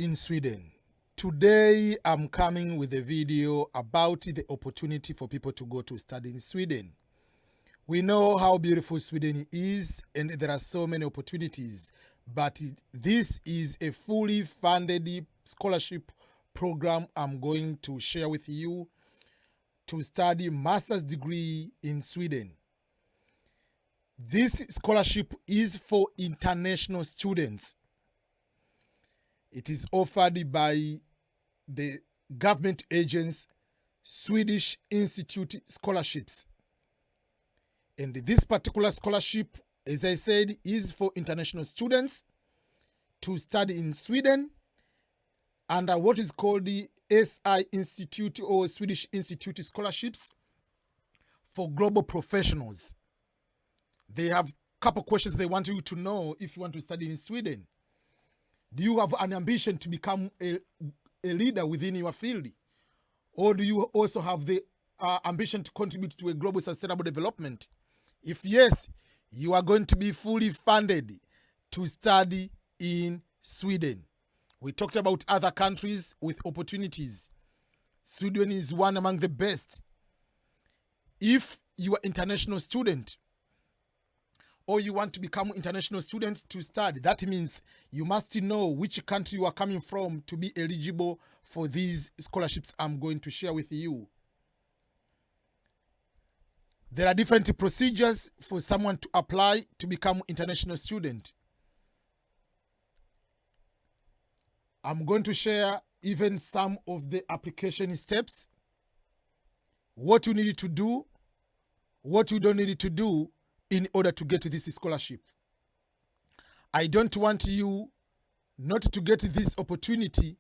in Sweden. Today I'm coming with a video about the opportunity for people to go to study in Sweden. We know how beautiful Sweden is and there are so many opportunities, but this is a fully funded scholarship program I'm going to share with you to study master's degree in Sweden. This scholarship is for international students. It is offered by the government agency Swedish Institute Scholarships. And this particular scholarship, as I said, is for international students to study in Sweden under what is called the SI Institute or Swedish Institute Scholarships for global professionals. They have a couple questions they want you to know if you want to study in Sweden. Do you have an ambition to become a leader within your field? Or do you also have the ambition to contribute to a global sustainable development? If yes, you are going to be fully funded to study in Sweden. We talked about other countries with opportunities. Sweden is one among the best. If you are an international student, or you want to become an international student to study, that means you must know which country you are coming from to be eligible for these scholarships I'm going to share with you. There are different procedures for someone to apply to become an international student. I'm going to share even some of the application steps, what you need to do, what you don't need to do in order to get this scholarship. I don't want you not to get this opportunity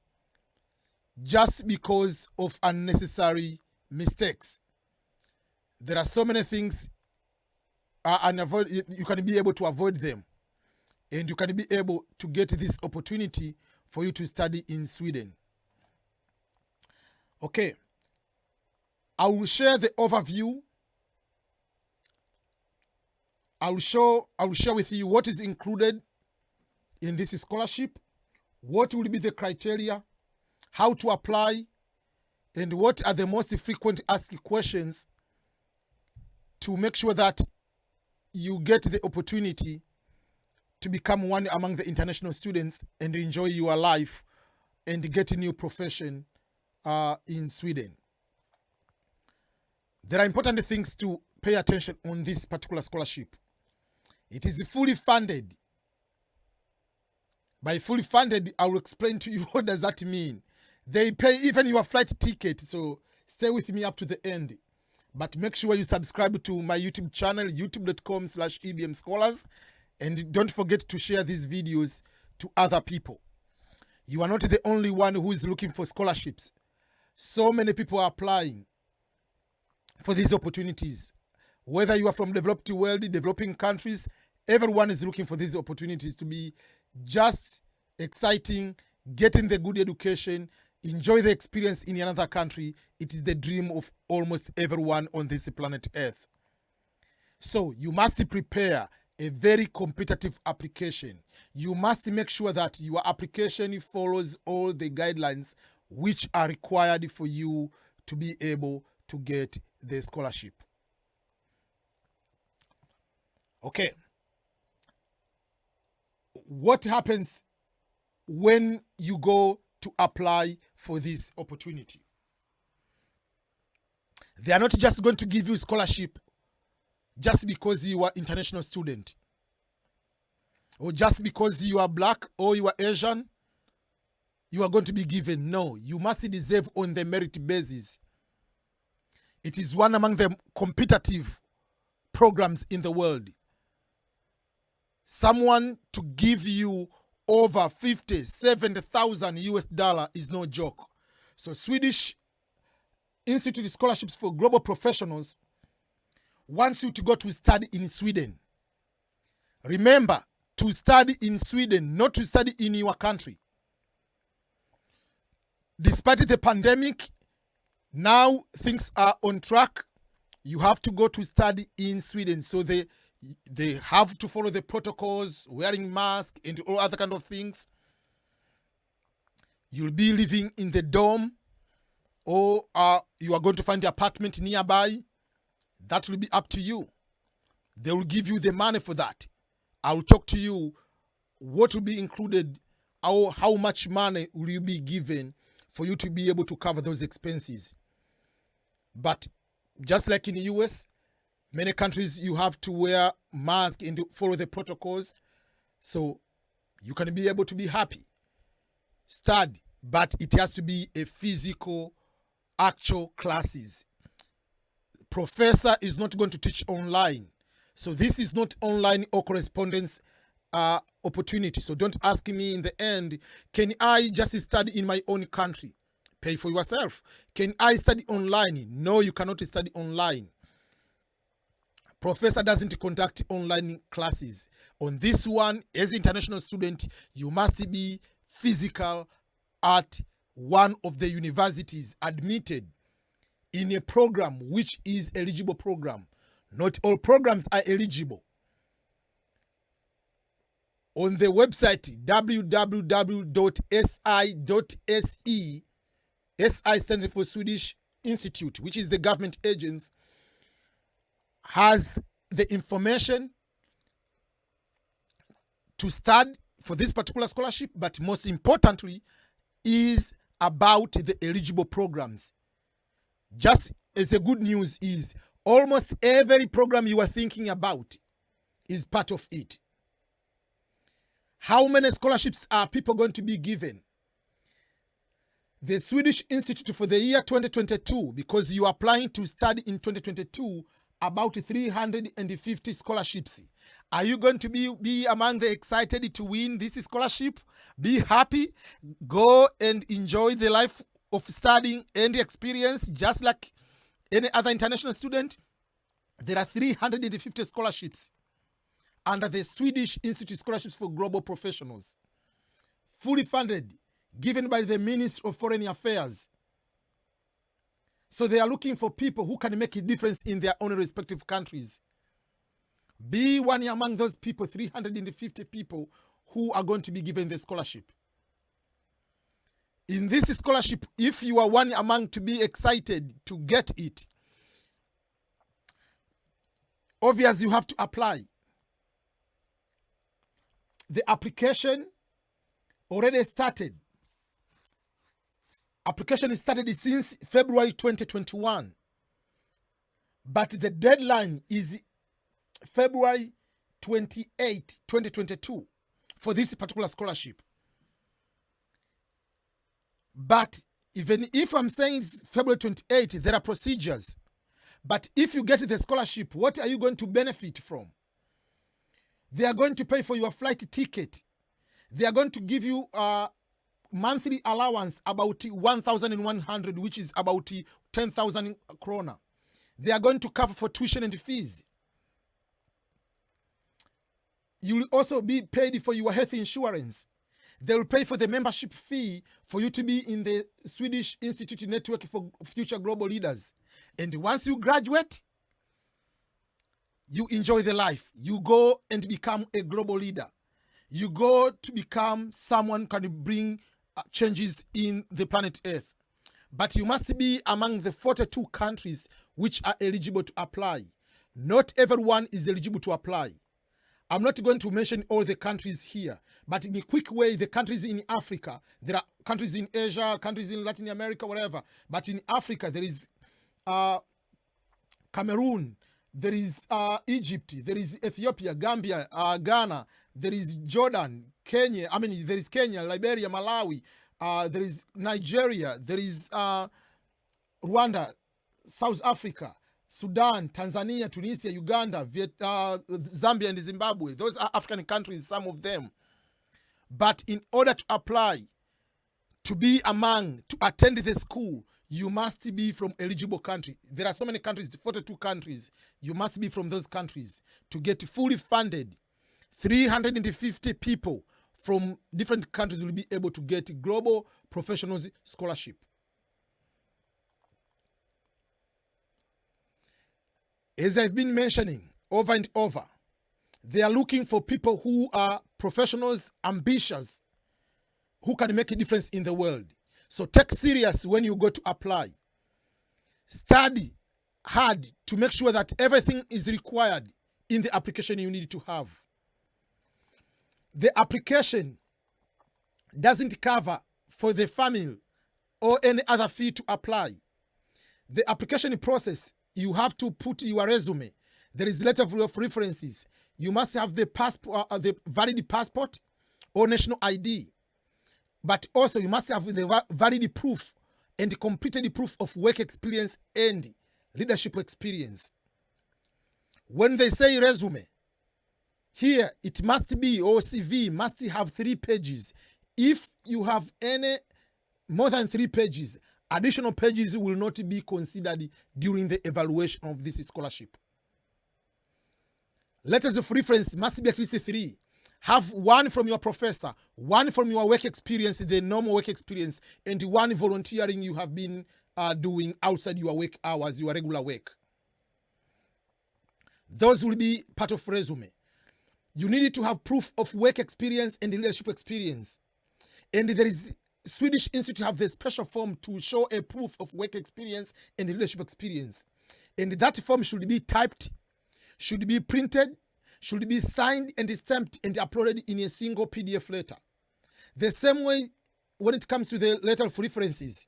just because of unnecessary mistakes. There are so many things you can be able to avoid them, and you can be able to get this opportunity for you to study in Sweden. Okay, I will share the overview. I will share with you what is included in this scholarship, what will be the criteria, how to apply, and what are the most frequent asked questions to make sure that you get the opportunity to become one among the international students and enjoy your life and get a new profession in Sweden. There are important things to pay attention on this particular scholarship. It is fully funded. By fully funded, I will explain to you what does that mean. They pay even your flight ticket, so stay with me up to the end. But make sure you subscribe to my YouTube channel, youtube.com/EBMSCHOLARS, and don't forget to share these videos to other people. You are not the only one who is looking for scholarships. So many people are applying for these opportunities. Whether you are from developed world, developing countries, everyone is looking for these opportunities to be just exciting, getting the good education, enjoy the experience in another country. It is the dream of almost everyone on this planet Earth. So you must prepare a very competitive application. You must make sure that your application follows all the guidelines which are required for you to be able to get the scholarship. Okay. What happens when you go to apply for this opportunity? They are not just going to give you scholarship just because you are an international student, or just because you are black or you are Asian, you are going to be given. No, you must deserve on the merit basis. It is one among the competitive programs in the world. Someone to give you over 70,000 US dollar is no joke. So Swedish Institute Scholarships for Global Professionals wants you to go to study in Sweden. Remember, to study in Sweden, not to study in your country. Despite the pandemic, now things are on track. You have to go to study in Sweden. So they have to follow the protocols, wearing masks and all other kind of things. You'll be living in the dorm, or you are going to find the apartment nearby. That will be up to you. They will give you the money for that. I will talk to you what will be included, or how much money will you be given for you to be able to cover those expenses. But just like in the US, many countries you have to wear mask and follow the protocols, so you can be able to be happy, study, but it has to be a physical, actual classes. Professor is not going to teach online, so this is not online or correspondence opportunity. So don't ask me in the end, can I just study in my own country? Pay for yourself. Can I study online? No, you cannot study online. Professor doesn't conduct online classes. On this one, as an international student, you must be physical at one of the universities, admitted in a program which is eligible program. Not all programs are eligible. On the website www.si.se, SI stands for Swedish Institute, which is the government agency, has the information to study for this particular scholarship, but most importantly is about the eligible programs. Just as a good news is, almost every program you are thinking about is part of it. How many scholarships are people going to be given? The Swedish Institute for the year 2022, because you are applying to study in 2022, about 350 scholarships. Are you going to be among the excited to win this scholarship? Be happy. Go and enjoy the life of studying and experience just like any other international student. There are 350 scholarships under the Swedish Institute Scholarships for Global Professionals, fully funded, given by the Ministry of Foreign Affairs. So they are looking for people who can make a difference in their own respective countries. Be one among those people, 350 people who are going to be given the scholarship. In this scholarship, if you are one among to be excited to get it, obviously you have to apply. The application already started. Application started since February 2021. But the deadline is February 28, 2022 for this particular scholarship. But even if I'm saying it's February 28, there are procedures. But if you get the scholarship, what are you going to benefit from? They are going to pay for your flight ticket. They are going to give you a monthly allowance about 1,100, which is about 10,000 krona. They are going to cover for tuition and fees. You will also be paid for your health insurance. They will pay for the membership fee for you to be in the Swedish Institute Network for Future Global Leaders. And once you graduate, you enjoy the life. You go and become a global leader. You go to become someone who can bring changes in the planet Earth. But you must be among the 42 countries which are eligible to apply. Not everyone is eligible to apply. I'm not going to mention all the countries here, but in a quick way, the countries in Africa, there are countries in Asia, countries in Latin America, whatever. But in Africa, there is Cameroon, there is Egypt, there is Ethiopia, Gambia, Ghana, there is Jordan, Kenya. There is Kenya, Liberia, Malawi, there is Nigeria, there is Rwanda, South Africa, Sudan, Tanzania, Tunisia, Uganda, Zambia, and Zimbabwe. Those are African countries, some of them. But in order to apply, to be among, to attend the school, you must be from eligible country. There are so many countries, 42 countries. You must be from those countries to get fully funded. 350 people from different countries will be able to get Global Professionals Scholarship. As I've been mentioning over and over, they are looking for people who are professionals, ambitious, who can make a difference in the world. So take serious when you go to apply. Study hard to make sure that everything is required in the application you need to have. The application doesn't cover for the family or any other fee to apply. The application process, you have to put your resume. There is a letter of references. You must have the passport, the valid passport or national ID. But also you must have the valid proof and completed proof of work experience and leadership experience. When they say resume, here it must be, or CV must have 3 pages. If you have any more than 3 pages, additional pages will not be considered during the evaluation of this scholarship. Letters of reference must be at least 3. Have 1 from your professor, 1 from your work experience, the normal work experience, and 1 volunteering you have been doing outside your work hours, your regular work. Those will be part of resume. You need to have proof of work experience and leadership experience. And there is Swedish Institute have the special form to show a proof of work experience and leadership experience. And that form should be typed, should be printed, should be signed and stamped and uploaded in a single PDF letter. The same way when it comes to the letter of references,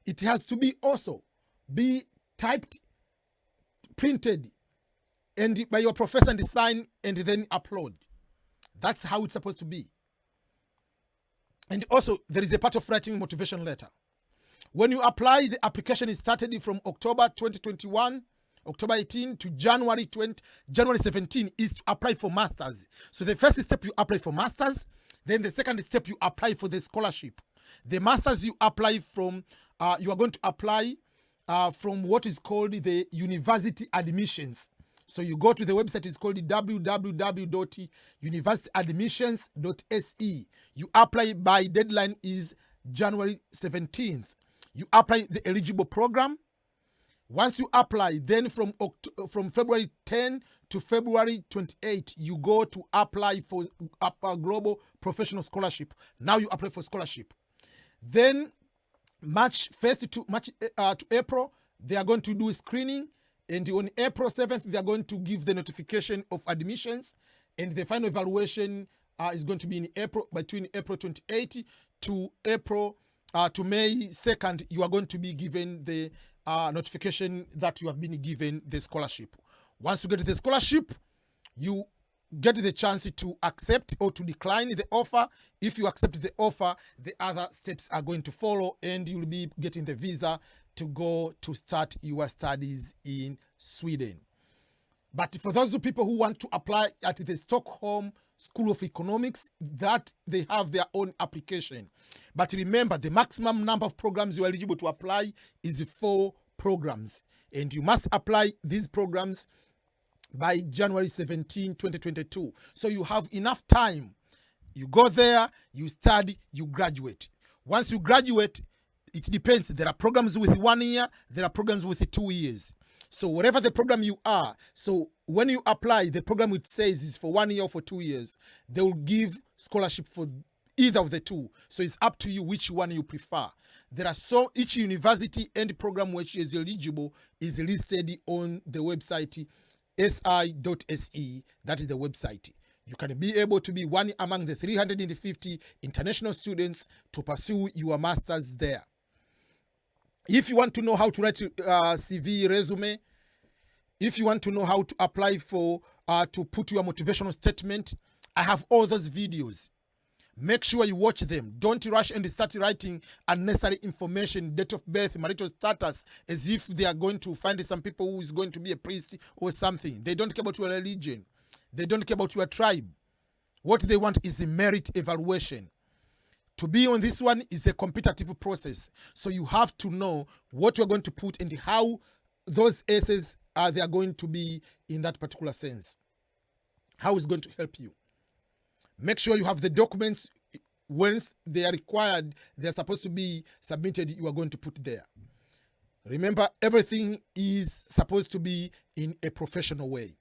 it has to be also be typed, printed, and by your professor and signed and then upload. That's how it's supposed to be. And also there is a part of writing motivation letter. When you apply, the application is started from October 2021, October 18 to January 17 is to apply for masters. So the first step you apply for masters, then the second step you apply for the scholarship. The masters you apply from, you are going to apply from what is called the university admissions. So you go to the website, it's called www.universityadmissions.se. You apply by deadline is January 17th. You apply the eligible program. Once you apply, then from February 10 to February 28, you go to apply for a global professional scholarship. Now you apply for scholarship. Then March 1st to April, they are going to do screening. And on April 7th, they are going to give the notification of admissions. And the final evaluation is going to be in April, between April 28 to to May 2nd. You are going to be given the notification that you have been given the scholarship. Once you get the scholarship, you get the chance to accept or to decline the offer. If you accept the offer, the other steps are going to follow, and you'll be getting the visa to go to start your studies in Sweden. But for those people who want to apply at the Stockholm School of Economics, that they have their own application. But remember, the maximum number of programs you are eligible to apply is 4 programs. And you must apply these programs by January 17, 2022. So you have enough time. You go there, you study, you graduate. Once you graduate, it depends. There are programs with 1 year, there are programs with 2 years. So whatever the program you are, so when you apply, the program it says is for 1 year or for 2 years, they will give scholarship for either of the 2. So it's up to you which one you prefer. There are each university and program which is eligible is listed on the website si.se. That is the website. You can be able to be one among the 350 international students to pursue your masters there. If you want to know how to write CV, resume, if you want to know how to apply for, to put your motivational statement, I have all those videos. Make sure you watch them. Don't rush and start writing unnecessary information, date of birth, marital status, as if they are going to find some people who is going to be a priest or something. They don't care about your religion. They don't care about your tribe. What they want is a merit evaluation. To be on this one is a competitive process. So you have to know what you're going to put and how those essays they are going to be in that particular sense. How it's going to help you. Make sure you have the documents. Once they are required, they're supposed to be submitted, you are going to put there. Remember, everything is supposed to be in a professional way.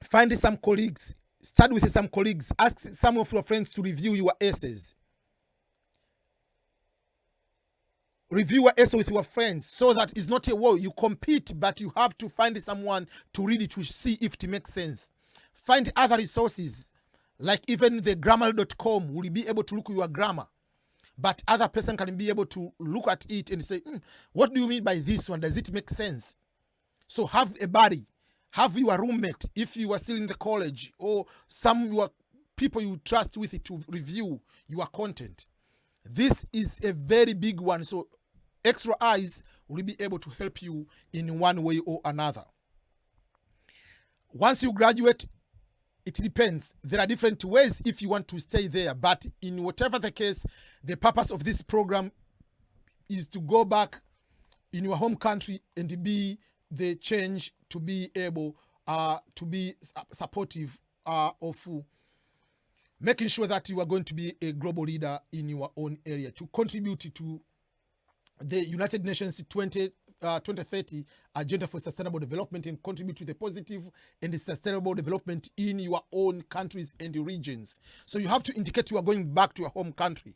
Find some colleagues, study with some colleagues, ask some of your friends to review your essays. Review your essay with your friends so that it's not a war. You compete, but you have to find someone to read it to see if it makes sense. Find other resources, like even the grammarly.com will be able to look at your grammar, but other person can be able to look at it and say, what do you mean by this one? Does it make sense? So have a buddy, have your roommate if you are still in the college, or some your people you trust with it to review your content. This is a very big one. So extra eyes will be able to help you in one way or another. Once you graduate, it depends. There are different ways if you want to stay there. But in whatever the case, the purpose of this program is to go back in your home country and be the change, to be able to be supportive of making sure that you are going to be a global leader in your own area, to contribute to the United Nations 2030 Agenda for Sustainable Development, and contribute to the positive and sustainable development in your own countries and regions. So you have to indicate you are going back to your home country,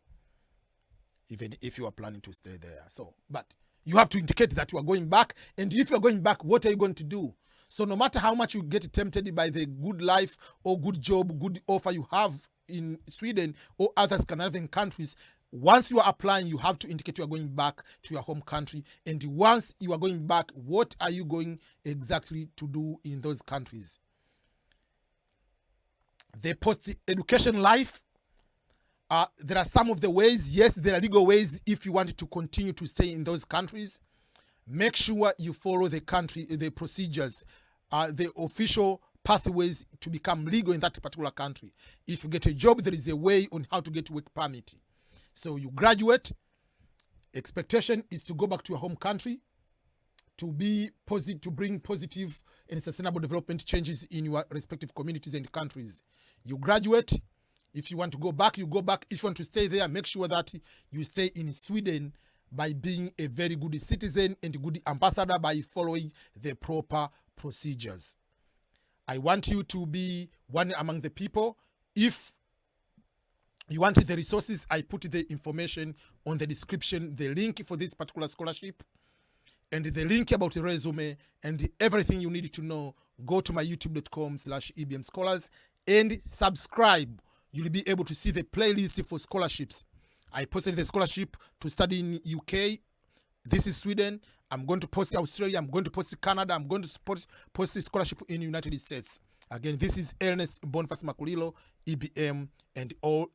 even if you are planning to stay there. So, but you have to indicate that you are going back, and if you are going back, what are you going to do? So no matter how much you get tempted by the good life or good job, good offer you have in Sweden or other Scandinavian countries, once you are applying, you have to indicate you are going back to your home country. And once you are going back, what are you going exactly to do in those countries? The post-education life, there are some of the ways. Yes, there are legal ways if you want to continue to stay in those countries. Make sure you follow the procedures, the official pathways to become legal in that particular country. If you get a job, there is a way on how to get work permit. So you graduate, expectation is to go back to your home country, to bring positive and sustainable development changes in your respective communities and countries. You graduate. If you want to go back, you go back. If you want to stay there, make sure that you stay in Sweden by being a very good citizen and good ambassador, by following the proper procedures. I want you to be one among the people. If you want the resources, I put the information on the description, the link for this particular scholarship, and the link about the resume, and everything you need to know. Go to my youtube.com/EBMSCHOLARS and subscribe. You'll be able to see the playlist for scholarships. I posted the scholarship to study in UK. This is Sweden. I'm going to post Australia. I'm going to post Canada. I'm going to post the scholarship in the United States. Again, this is Ernest Boniface Makulilo, EBM, and all